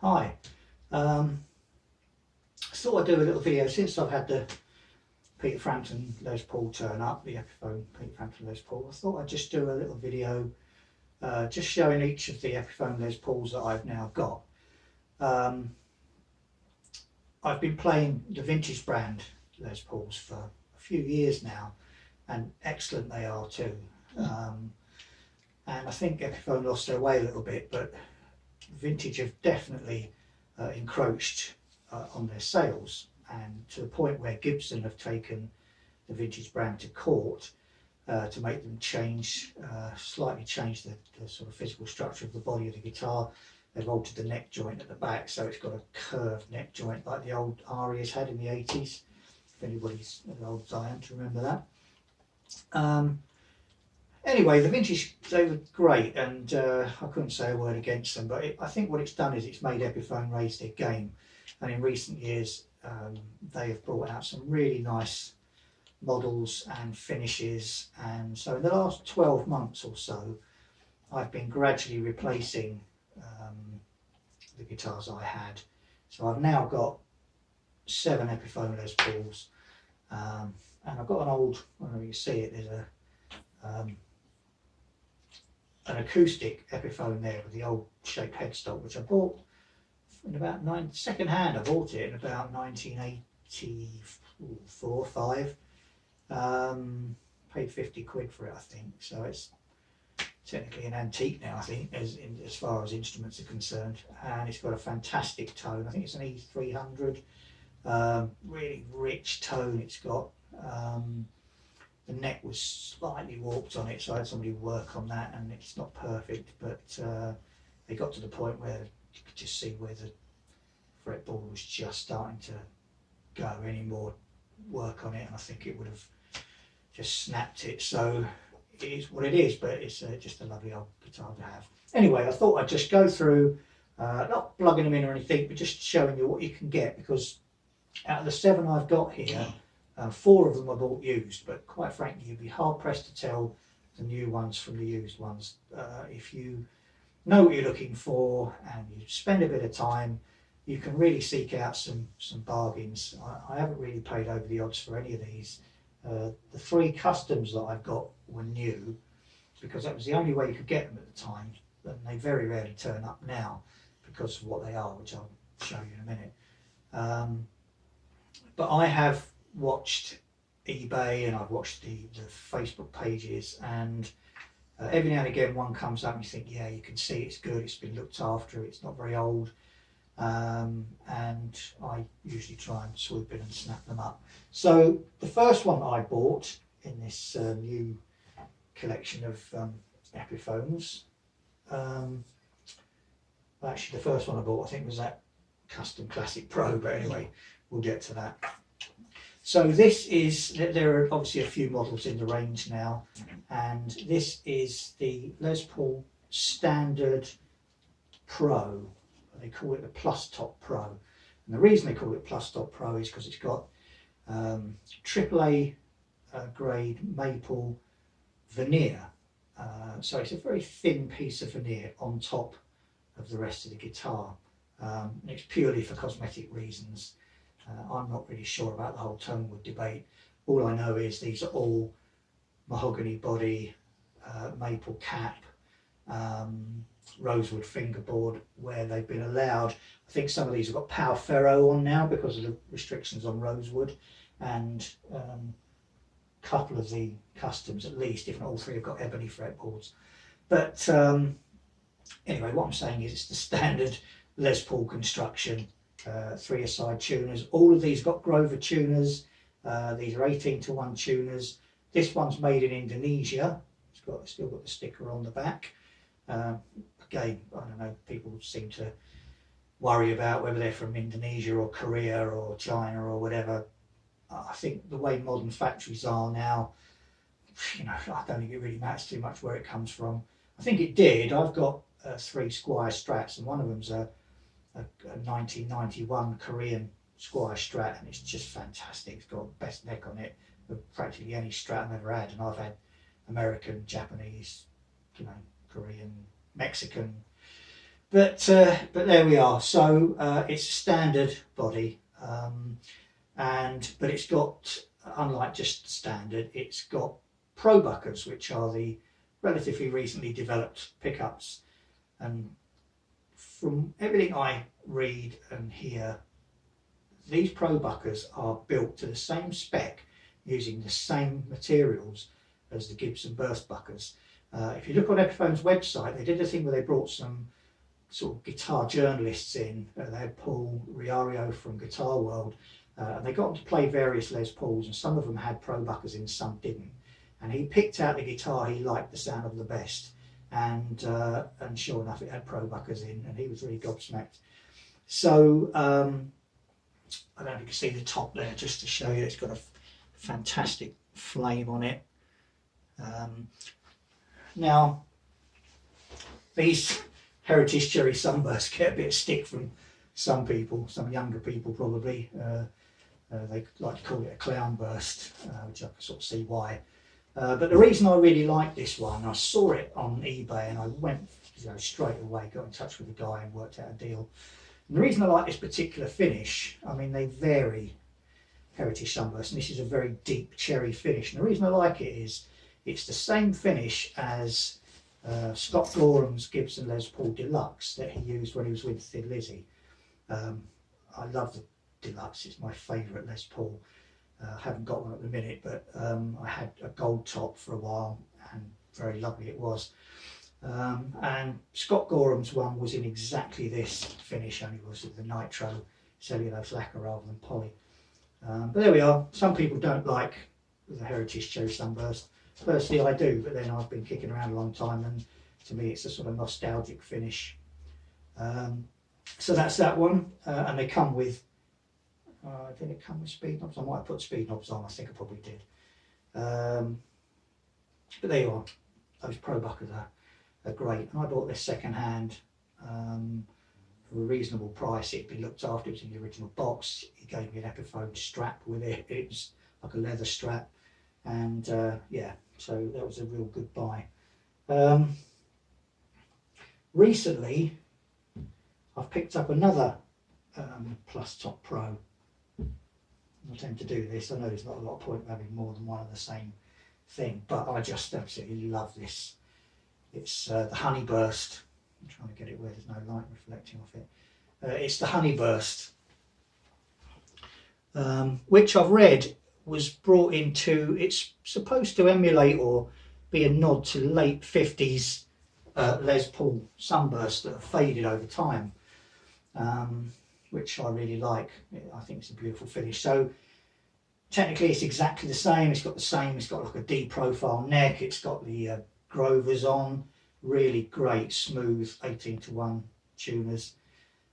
Hi, I thought I'd do a little video since I've had the Peter Frampton Les Paul turn up, the Epiphone Peter Frampton Les Paul. I thought I'd just do a little video just showing each of the Epiphone Les Pauls that I've now got. I've been playing the vintage brand Les Pauls for a few years now, and excellent they are too. And I think Epiphone lost their way a little bit, but vintage have definitely encroached on their sales, and to the point where Gibson have taken the vintage brand to court to make them slightly change the sort of physical structure of the body of the guitar. They've altered the neck joint at the back, so it's got a curved neck joint like the old Arias had in the 80s, if anybody's as old as I am to remember that. Anyway, the vintage, they were great, and I couldn't say a word against them, but I think what it's done is it's made Epiphone raise their game, and in recent years they have brought out some really nice models and finishes, and so in the last 12 months or so I've been gradually replacing the guitars I had. So I've now got 7 Epiphone Les Pauls, and I've got an old, I don't know if you see it, there's an acoustic Epiphone there with the old shaped headstock, which I bought in about second hand. I bought it in about 1984, 5. Paid 50 quid for it, I think. So it's technically an antique now, I think, as far as instruments are concerned. And it's got a fantastic tone. I think it's an E300. Really rich tone it's got. The neck was slightly warped on it, so I had somebody work on that, and it's not perfect, but they got to the point where you could just see where the fretboard was just starting to go. Any more work on it and I think it would have just snapped it. So it is what it is, but it's just a lovely old guitar to have. Anyway, I thought I'd just go through, not plugging them in or anything, but just showing you what you can get, because out of the 7 I've got here, 4 of them I bought used, but quite frankly you'd be hard pressed to tell the new ones from the used ones. If you know what you're looking for and you spend a bit of time, you can really seek out some bargains. I haven't really paid over the odds for any of these. The 3 customs that I've got were new, because that was the only way you could get them at the time, and they very rarely turn up now because of what they are, which I'll show you in a minute. But I have watched eBay and I've watched the Facebook pages, and every now and again one comes up and you think, yeah, you can see it's good, it's been looked after, it's not very old, and I usually try and swoop in and snap them up. So the first one I bought in this new collection of Epiphones, actually the first one I bought I think was that Custom Classic Pro, but anyway, we'll get to that. So this is, there are obviously a few models in the range now, and this is the Les Paul Standard Pro. They call it the Plus Top Pro, and the reason they call it Plus Top Pro is because it's got AAA grade maple veneer, so it's a very thin piece of veneer on top of the rest of the guitar, and it's purely for cosmetic reasons. I'm not really sure about the whole tonewood debate. All I know is these are all mahogany body, maple cap, rosewood fingerboard, where they've been allowed. I think some of these have got power ferro on now because of the restrictions on rosewood, and a couple of the customs at least, if not all 3, have got ebony fretboards. But anyway, what I'm saying is it's the standard Les Paul construction. 3 aside tuners. All of these got Grover tuners. These are 18:1 tuners. This one's made in Indonesia. It's still got the sticker on the back. Again, I don't know, people seem to worry about whether they're from Indonesia or Korea or China or whatever. I think the way modern factories are now, you know, I don't think it really matters too much where it comes from. I think it did. I've got 3 Squire Strats, and one of them's a 1991 Korean Squire Strat, and it's just fantastic. It's got the best neck on it of practically any Strat I've ever had, and I've had American, Japanese, you know, Korean, Mexican, But there we are. So it's a standard body, but it's got, unlike just standard, it's got probuckers, which are the relatively recently developed pickups. And from everything I read and hear, these probuckers are built to the same spec using the same materials as the Gibson burst buckers. If you look on Epiphone's website, they did a thing where they brought some sort of guitar journalists in. They had Paul Riario from Guitar World, and they got them to play various Les Pauls, and some of them had probuckers in, some didn't. And he picked out the guitar he liked the sound of the best, and sure enough, it had probuckers in, and he was really gobsmacked. So I don't know if you can see the top there, just to show you, it's got a fantastic flame on it. Now, these Heritage Cherry Sunbursts get a bit of stick from some people, some younger people probably. They like to call it a clown burst, which I can sort of see why. But the reason I really like this one, I saw it on eBay and I went straight away, got in touch with the guy and worked out a deal. And the reason I like this particular finish, I mean, they vary, Heritage Sunburst, and this is a very deep cherry finish. And the reason I like it is it's the same finish as Scott Gorham's Gibson Les Paul Deluxe that he used when he was with Thin Lizzy. I love the Deluxe, it's my favourite Les Paul. I haven't got one at the minute, but I had a gold top for a while and very lovely it was. And Scott Gorham's one was in exactly this finish, only was with the nitro cellulose lacquer rather than poly. But there we are. Some people don't like the Heritage Cherry Sunburst. Personally I do, but then I've been kicking around a long time and to me it's a sort of nostalgic finish. So that's that one, and they come with, did it come with speed knobs? I might have put speed knobs on, I think I probably did. But there you are, those probuckers are great. And I bought this second hand for a reasonable price. It'd been looked after, it was in the original box. He gave me an Epiphone strap with it, it was like a leather strap. And yeah, so that was a real good buy. Recently, I've picked up another Plus Top Pro. I tend to do this. I know there's not a lot of point having more than one of the same thing, but I just absolutely love this. It's the Honeyburst. I'm trying to get it where there's no light reflecting off it. It's the Honeyburst, which I've read was brought into, it's supposed to emulate or be a nod to late 50s Les Paul Sunbursts that have faded over time, which I really like. I think it's a beautiful finish. So technically it's exactly the same. It's got like a D profile neck. It's got the Grovers on, really great smooth 18:1 tuners.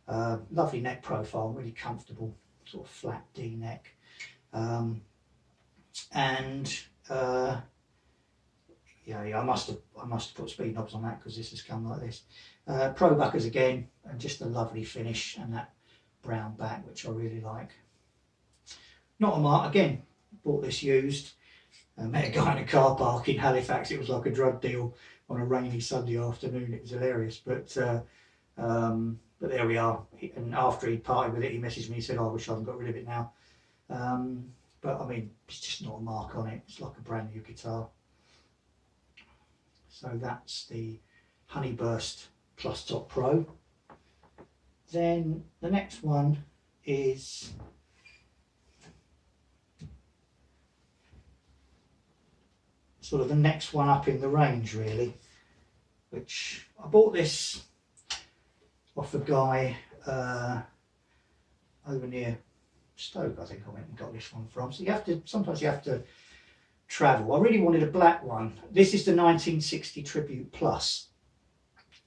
Lovely neck profile, really comfortable, sort of flat D neck. Yeah, I must have put speed knobs on that because this has come like this. Probuckers again, and just a lovely finish, and that brown back, which I really like. Not a mark, again, bought this used. Met a guy in a car park in Halifax. It was like a drug deal on a rainy Sunday afternoon. It was hilarious, but there we are. And after he parted with it, he messaged me. He said, "Oh, I wish I hadn't got rid of it now." But I mean, it's just not a mark on it. It's like a brand new guitar. So that's the Honeyburst Plus Top Pro. Then the next one is sort of the next one up in the range really, which I bought this off a guy over near Stoke, I think I went and got this one from. So sometimes you have to travel. I really wanted a black one. This is the 1960 Tribute Plus.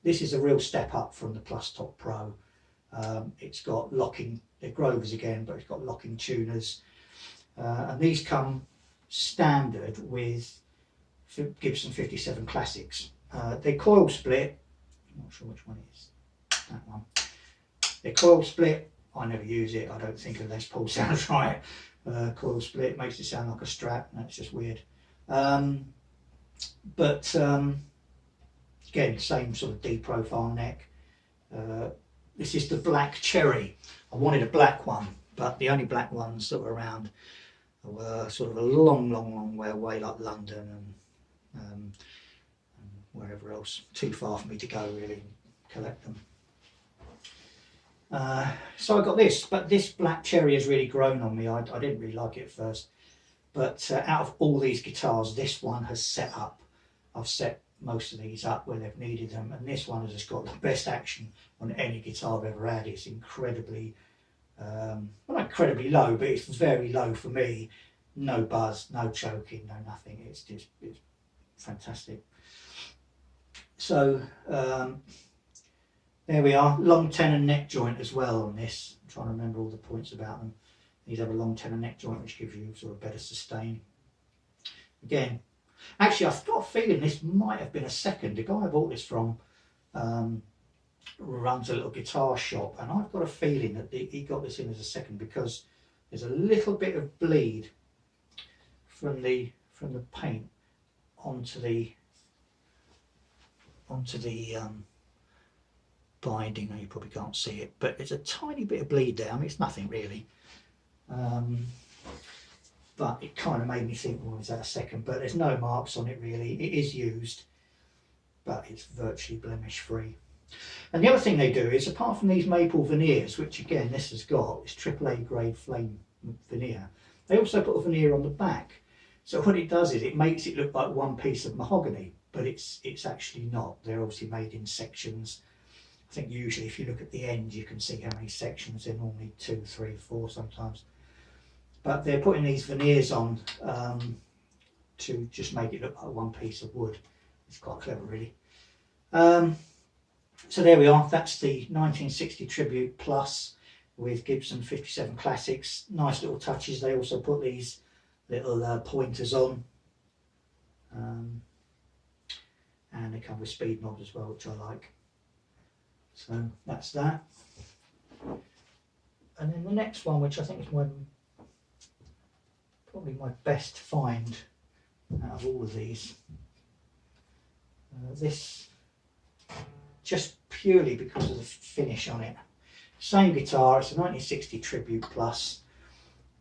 This is a real step up from the Plus Top Pro. It's got locking, they're Grovers again, but it's got locking tuners. And these come standard with Gibson 57 Classics. They coil split, I'm not sure which one it is, that one. They're coil split, I never use it, I don't think a Les Paul sounds right. Coil split makes it sound like a Strat, and that's just weird. But again, same sort of D profile neck, this is the Black Cherry. I wanted a black one, but the only black ones that were around were sort of a long way away, like London and wherever else. Too far for me to go really and collect them. So I got this, but this Black Cherry has really grown on me. I didn't really like it at first, but out of all these guitars, this one has set up. I've set most of these up where they've needed them, and this one has just got the best action on any guitar I've ever had. It's incredibly, well, not incredibly low, but it's very low for me. No buzz, no choking, no nothing. It's fantastic. So there we are. Long tenor neck joint as well on this. I'm trying to remember all the points about them. These have a long tenor neck joint which gives you sort of better sustain. Again, actually I've got a feeling this might have been a second. The guy I bought this from runs a little guitar shop, and I've got a feeling that he got this in as a second, because there's a little bit of bleed from the paint onto the binding. You probably can't see it, but there's a tiny bit of bleed there. I mean, it's nothing really, but it kind of made me think, well, is that a second? But there's no marks on it really. It is used, but it's virtually blemish free. And the other thing they do is, apart from these maple veneers, which again this has got, it's AAA grade flame veneer, they also put a veneer on the back. So what it does is it makes it look like one piece of mahogany, but it's actually not. They're obviously made in sections. I think usually if you look at the end you can see how many sections. They're normally 2, 3, 4 sometimes. But they're putting these veneers on to just make it look like one piece of wood. It's quite clever really. So there we are. That's the 1960 Tribute Plus with Gibson 57 Classics. Nice little touches. They also put these little pointers on. And they come with speed knobs as well, which I like. So that's that. And then the next one, which I think is probably my best find out of all of these. This, just purely because of the finish on it. Same guitar, it's a 1960 Tribute Plus.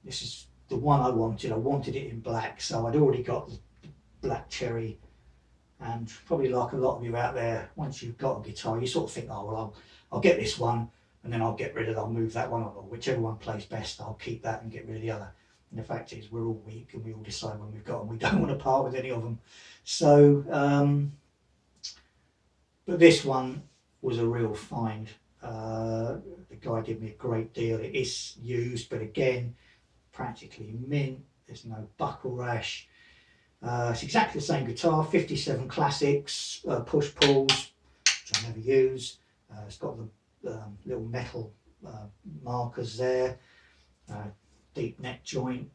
This is the one I wanted. I wanted it in black, so I'd already got the Black Cherry. And probably like a lot of you out there, once you've got a guitar, you sort of think, oh well, I'll get this one, and then I'll get rid of it, I'll move that one on, or whichever one plays best, I'll keep that and get rid of the other. And the fact is, we're all weak and we all decide when we've got them. We don't want to part with any of them. So, but this one was a real find. The guy did me a great deal. It is used, but again, practically mint. There's no buckle rash. It's exactly the same guitar, 57 Classics, push pulls, which I never use. It's got the little metal markers there, deep neck joint,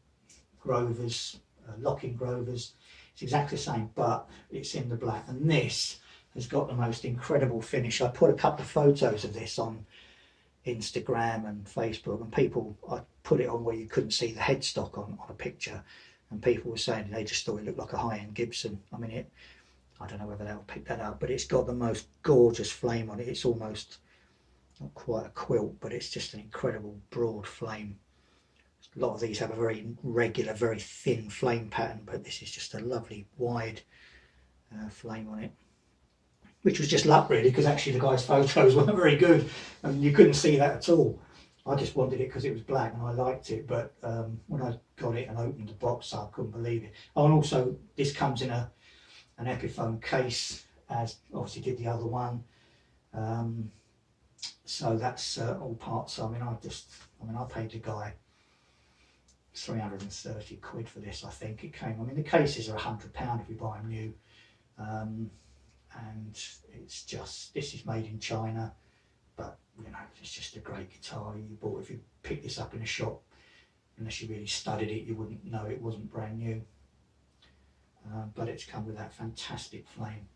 Grovers, locking Grovers. It's exactly the same, but it's in the black. And this has got the most incredible finish. I put a couple of photos of this on Instagram and Facebook, and people, I put it on where you couldn't see the headstock on a picture. And people were saying they just thought it looked like a high-end Gibson. I mean, I don't know whether they'll pick that up, but it's got the most gorgeous flame on it. It's almost not quite a quilt, but it's just an incredible broad flame. A lot of these have a very regular, very thin flame pattern, but this is just a lovely wide flame on it. Which was just luck really, because actually the guy's photos weren't very good and you couldn't see that at all. I just wanted it because it was black and I liked it, but when I got it and opened the box I couldn't believe it. Oh, and also this comes in an Epiphone case, as obviously did the other one. So that's all parts. I paid the guy 330 quid for this, I think it came. I mean, the cases are £100 if you buy them new. And it's just, this is made in China, but you know, it's just a great guitar. You bought, if you picked this up in a shop, unless you really studied it, you wouldn't know it wasn't brand new. But it's come with that fantastic flame.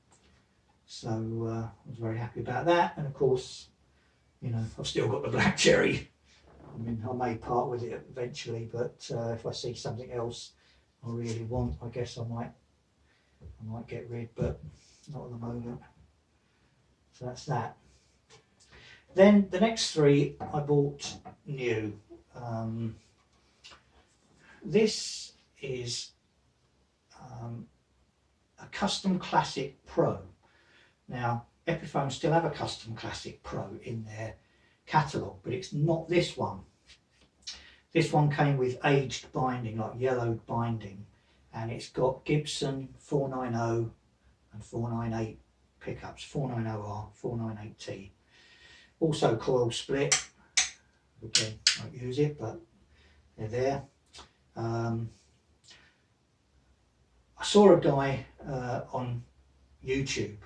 So I was very happy about that. And of course, you know, I've still got the Black Cherry. I mean, I may part with it eventually, but if I see something else I really want, I guess I might get rid, but not at the moment. So that's that. Then the next three I bought new. This is a Custom Classic Pro. Now, Epiphone still have a Custom Classic Pro in their catalogue, but it's not this one. This one came with aged binding, like yellowed binding, and it's got Gibson 490 and 498 pickups, 490R, 498T. Also coil split. Again, I won't use it, but they're there. I saw a guy on YouTube.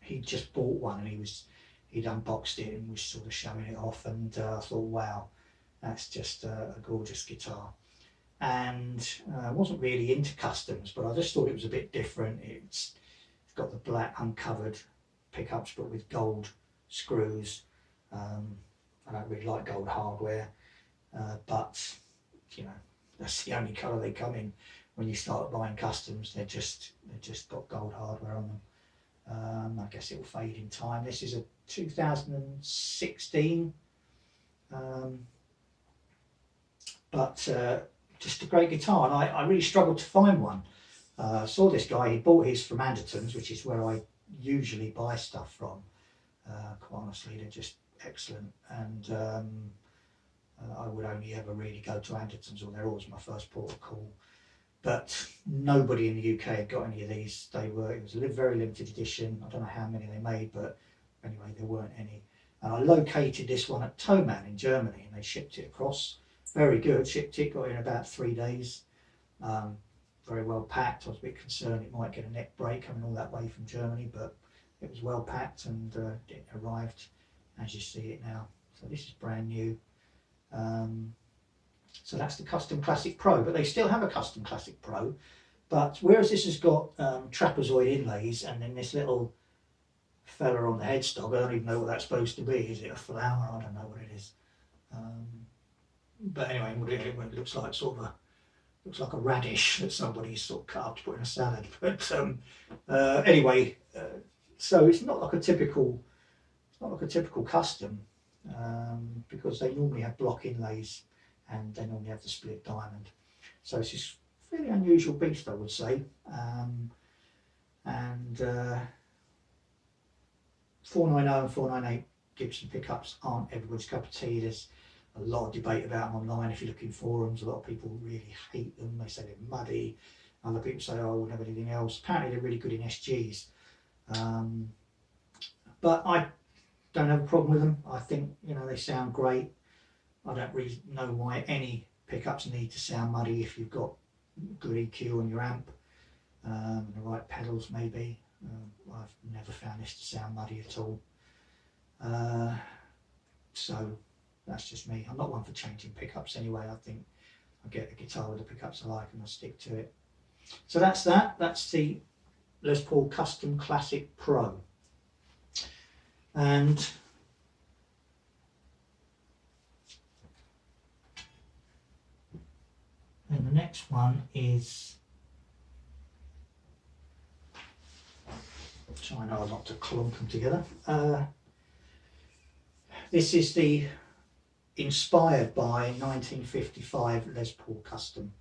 He just bought one and he'd unboxed it and was sort of showing it off, and I thought, wow, that's just a gorgeous guitar. And I wasn't really into customs, but I just thought it was a bit different. It's got the black uncovered pickups but with gold screws. I don't really like gold hardware, but you know, that's the only colour they come in when you start buying customs. They're just got gold hardware on them. I guess it will fade in time. This is a 2016, but just a great guitar, and I really struggled to find one. I saw this guy, he bought his from Anderton's, which is where I usually buy stuff from. Quite honestly, they're just excellent, and I would only ever really go to Anderton's, or they're always my first port of call. But nobody in the UK had got any of these. It was a very limited edition. I don't know how many they made, but anyway, there weren't any. And I located this one at Thomann in Germany, and they shipped it across. Very good, shipped it, got it in about 3 days. Very well packed. I was a bit concerned it might get a neck break coming all that way from Germany, but it was well packed, and it arrived as you see it now. So this is brand new. So that's the Custom Classic Pro, but they still have a Custom Classic Pro. But whereas this has got trapezoid inlays and then this little fella on the headstock, I don't even know what that's supposed to be. Is it a flower? I don't know what it is. But anyway, it looks like looks like a radish that somebody's sort of cut up to put in a salad. But anyway, so it's not like a typical custom, because they normally have block inlays and they normally have the split diamond. So it's just a fairly unusual beast, I would say. And 490 and 498 Gibson pickups aren't everybody's cup of tea. There's a lot of debate about them online. If you look in forums, a lot of people really hate them. They say they're muddy. Other people say, oh, we'll have anything else. Apparently they're really good in SGs. But I don't have a problem with them. I think, you know, they sound great. I don't really know why any pickups need to sound muddy if you've got good EQ on your amp, the right pedals maybe. I've never found this to sound muddy at all. So that's just me. I'm not one for changing pickups anyway. I think I get a guitar with the pickups I like and I stick to it. So that's that. That's the Les Paul Custom Classic Pro. And then the next one is, trying hard not to clump them together. This is the inspired by 1955 Les Paul Custom,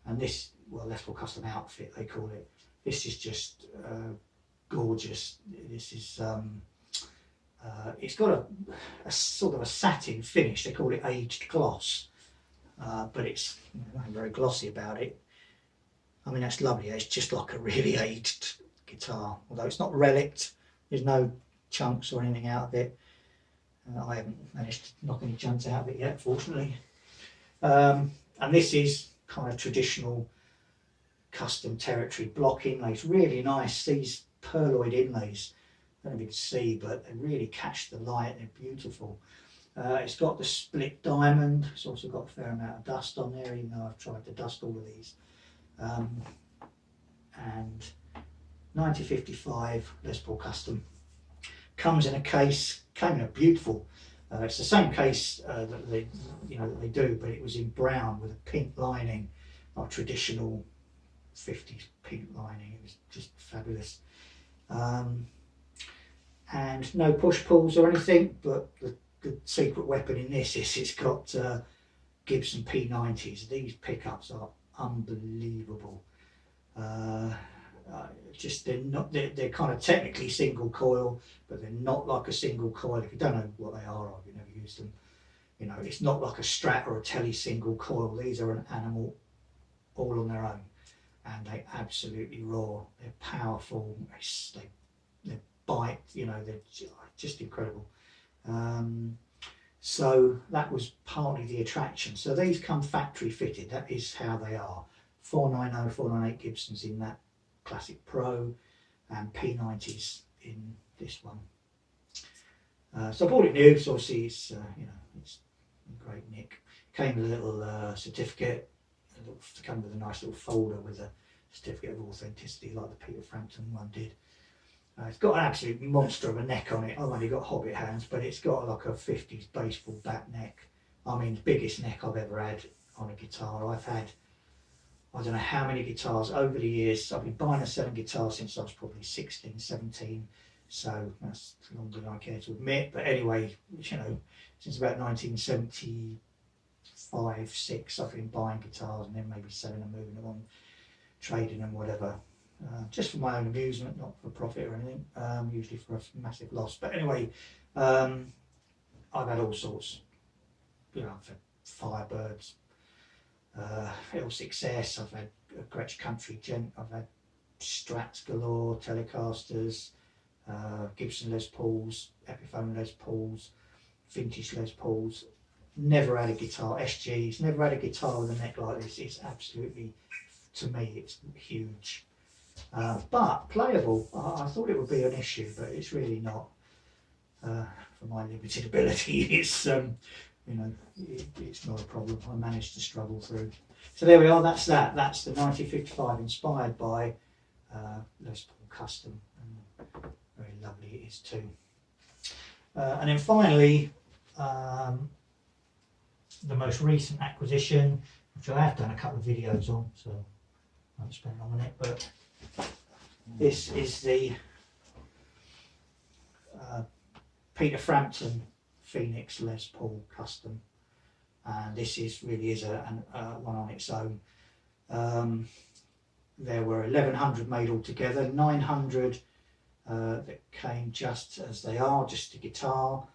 and this, well, Les Paul Custom Outfit they call it. This is just gorgeous. This is it's got a sort of a satin finish. They call it aged gloss, but it's, you know, nothing very glossy about it. I mean, that's lovely. It's just like a really aged guitar, although it's not relicked. There's no chunks or anything out of it. I haven't managed to knock any chunks out of it yet, fortunately. And this is kind of traditional custom territory block inlays. Really nice. These pearloid inlays, I don't know if you can see, but they really catch the light. They're beautiful. It's got the split diamond. It's also got a fair amount of dust on there, even though I've tried to dust all of these. And 1955 Les Paul Custom. Comes in a case, came in a beautiful, it's the same case that they do, but it was in brown with a pink lining, not traditional 50s pink lining. It was just fabulous. and no push pulls or anything, but the secret weapon in this is it's got Gibson P90s. These pickups are unbelievable. Just they're kind of technically single coil, but they're not like a single coil. If you don't know what they are, I've never used them. You know, it's not like a Strat or a Tele single coil. These are an animal all on their own, and they absolutely roar. They're powerful. They bite. You know, they're just incredible. So that was partly the attraction. So these come factory fitted. That is how they are. 490, 498 Gibsons in that Classic Pro, and P90s in this one. So I bought it new, so obviously it's you know, it's in great nick. Came with a little certificate, come with a nice little folder with a certificate of authenticity, like the Peter Frampton one did. It's got an absolute monster of a neck on it. I've only got hobbit hands, but it's got like a 50s baseball bat neck. I mean, the biggest neck I've ever had on a guitar. I've had, I don't know how many guitars over the years. I've been buying and selling guitars since I was probably 16, 17. So that's longer than I care to admit. But anyway, you know, since about 1975, 6, I've been buying guitars and then maybe selling them, moving them on, trading them, whatever. Just for my own amusement, not for profit or anything, usually for a massive loss. But anyway, I've had all sorts. You know, I've had Firebirds, L6S, I've had a Gretsch Country Gent, I've had Strats galore, Telecasters, Gibson Les Pauls, Epiphone Les Pauls, vintage Les Pauls. Never had a guitar, SGs, never had a guitar with a neck like this. It's absolutely, to me, it's huge. But playable. I thought it would be an issue, but it's really not. For my limited ability, it's you know, it's not a problem. I managed to struggle through. So there we are. That's that. That's the 1955, inspired by Les Paul Custom. And very lovely it is too. And then finally, the most recent acquisition, which I have done a couple of videos on, so I won't spend long on it, but this is the Peter Frampton Phoenix Les Paul Custom, and this really is a one on its own. There were 1100 made altogether, 900 that came just as they are, just a guitar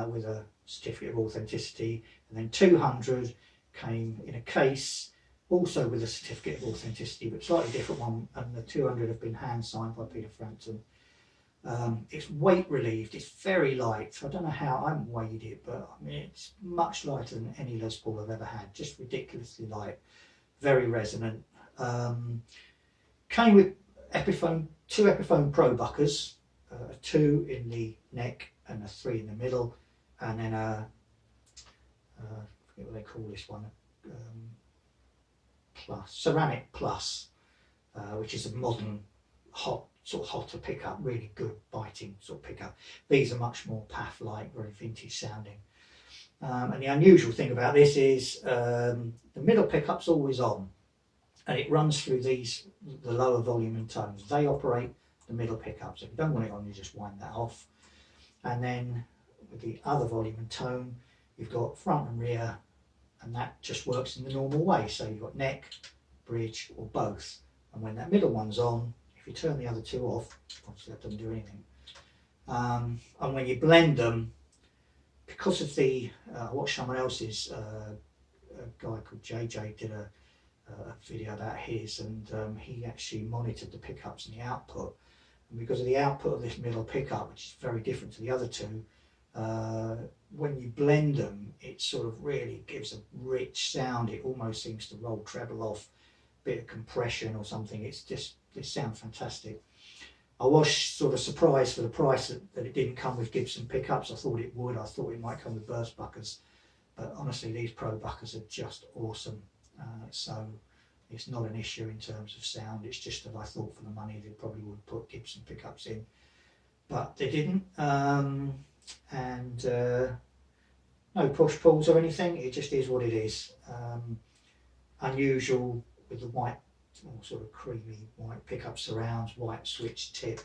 with a certificate of authenticity, and then 200 came in a case, also with a certificate of authenticity, but slightly different one, and the 200 have been hand signed by Peter Frampton. It's weight relieved, it's very light. I don't know how, I haven't weighed it, but I mean, it's much lighter than any Les Paul I've ever had, just ridiculously light, very resonant. Came with Epiphone, 2 Epiphone Pro buckers, a 2 in the neck and a 3 in the middle, and then I forget what they call this one, Plus, Ceramic Plus, which is a modern, hotter pickup, really good biting sort of pickup. These are much more path-like, very vintage sounding. And the unusual thing about this is the middle pickup's always on, and it runs through the lower volume and tones. They operate the middle pickup, so if you don't want it on, you just wind that off. And then with the other volume and tone, you've got front and rear, and that just works in the normal way. So you've got neck, bridge, or both. And when that middle one's on, if you turn the other 2 off, obviously that doesn't do anything. And when you blend them, because of the, I watched someone else's, a guy called JJ did a video about his, and he actually monitored the pickups and the output. And because of the output of this middle pickup, which is very different to the other 2, when you blend them, it sort of really gives a rich sound. It almost seems to roll treble off, bit of compression or something. It sounds fantastic. I was sort of surprised for the price that it didn't come with Gibson pickups. I thought it would. I thought it might come with burst buckers, but honestly, these Pro buckers are just awesome. So it's not an issue in terms of sound. It's just that I thought for the money they probably would put Gibson pickups in, but they didn't. And no push pulls or anything. It just is what it is. Unusual with the white, sort of creamy white pickup surrounds, white switch tip.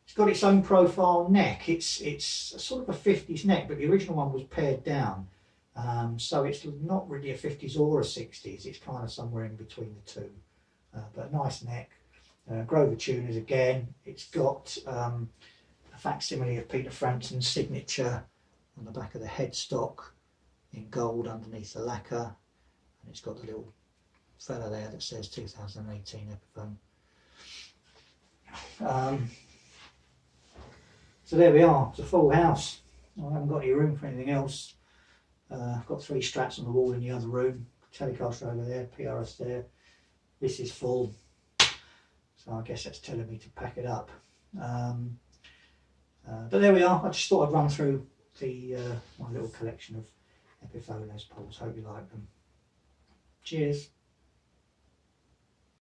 It's got its own profile neck. It's sort of a 50s neck, but the original one was pared down. So it's not really a 50s or a 60s. It's kind of somewhere in between the two. But a nice neck. Grover tuners again. It's got a facsimile of Peter Frampton's signature on the back of the headstock in gold underneath the lacquer. And it's got the little fella there that says 2018 Epiphone. So there we are. It's a full house. I haven't got any room for anything else. I've got 3 strats on the wall in the other room. Telecaster over there, PRS there. This is full. So I guess that's telling me to pack it up. But there we are. I just thought I'd run through the my little collection of Epiphone Les Pauls. Hope you like them. Cheers.